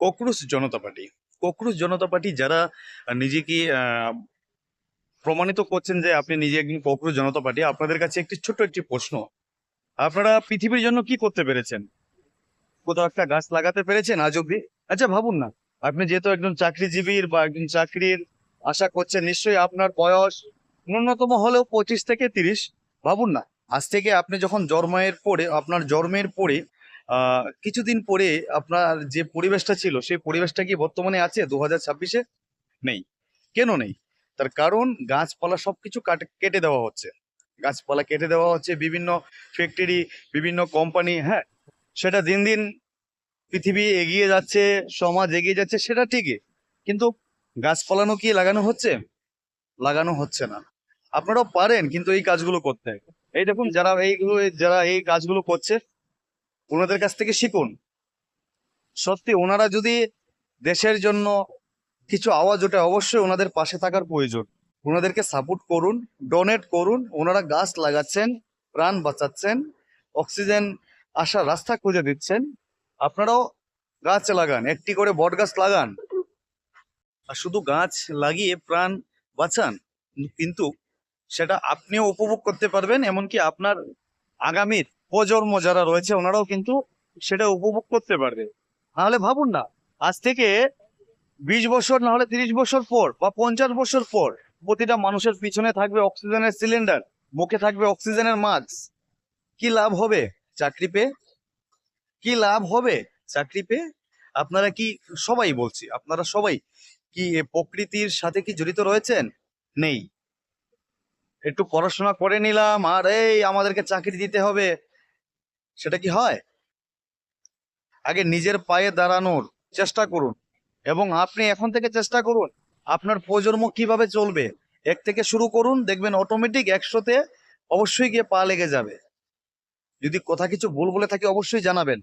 Cockroach জনতা party. Cockroach জনতা party যারা নিজেকে প্রমাণিত করছেন যে আপনি নিজে একজন ককরোচ জনতা পার্টি, আপনাদের কাছে একটি ছোট্ট একটি প্রশ্ন। আপনারা পৃথিবীর জন্য কি করতে পেরেছেন? কোথাও একটা গাছ লাগাতে পেরেছেন আজ অব্দি? আচ্ছা ভাবুন না, আপনি যেহেতু একজন চাকরিজীবীর বা একজন চাকরির আশা করছেন, নিশ্চয়ই আপনার বয়স ন্যূনতম হলেও 25 থেকে 30। ভাবুন না, আজ থেকে আপনি যখন জন্মের পরে, আপনার জন্মের পরে কিছুদিন পরে আপনার যে পরিবেশটা ছিল সেই পরিবেশটা কি বর্তমানে আছে 2026-এ? নেই। কেন নেই? তার কারণ গাছপালা সবকিছু কেটে দেওয়া হচ্ছে। গাছপালা কেটে দেওয়া হচ্ছে, বিভিন্ন ফ্যাক্টরি, বিভিন্ন কোম্পানি, হ্যাঁ, সেটা দিন দিন পৃথিবী এগিয়ে যাচ্ছে, সমাজ এগিয়ে যাচ্ছে, সেটা ঠিকই। কিন্তু গাছপালানো কি লাগানো হচ্ছে? লাগানো হচ্ছে না। আপনারাও পারেন কিন্তু এই কাজগুলো করতে। এই দেখুন, যারা এই কাজগুলো করছে, ওনাদের কাছ থেকে শিখুন। সত্যি ওনারা যদি দেশের জন্য কিছু আওয়াজ ওঠে, অবশ্যই ওনাদের পাশে থাকার প্রয়োজন। ওনাদেরকে সাপোর্ট করুন, ডোনেট করুন। ওনারা গাছ লাগাচ্ছেন, প্রাণ বাঁচাচ্ছেন, অক্সিজেন আসার রাস্তা খুঁজে দিচ্ছেন। আপনারাও গাছ লাগান, একটি করে বট গাছ লাগান, আর শুধু গাছ লাগিয়ে প্রাণ বাঁচান। কিন্তু সেটা আপনিও উপভোগ করতে পারবেন, এমনকি আপনার আগামী প্রজন্ম যারা রয়েছে ওনারাও কিন্তু সেটা উপভোগ করতে পারবে। তাহলে ভাবুন না, আজ থেকে 20 বছর, না হলে 30 বছর পর বা 50 বছর পর প্রতিটা মানুষের পিছনে থাকবে অক্সিজেনের সিলিন্ডার, মুখে থাকবে অক্সিজেনের মাস্ক। কি লাভ হবে চাকরি পেয়ে? কি লাভ হবে চাকরি পেয়ে? আপনারা কি, সবাই বলছি, আপনারা সবাই কি এ প্রকৃতির সাথে কি জড়িত রয়েছেন? নেই। একটু পড়াশোনা করে নিলাম আর এই আমাদেরকে চাকরি দিতে হবে, সেটা কি হয়? আগে নিজের পায়ে দাঁড়ানোর চেষ্টা করুন। এবং আপনি এখন থেকে চেষ্টা করুন, আপনার প্রজন্ম কিভাবে চলবে। এক থেকে শুরু করুন, দেখবেন অটোমেটিক 100-তে অবশ্যই গিয়ে পা লেগে যাবে। যদি কথা কিছু ভুল বলে থাকি অবশ্যই জানাবেন।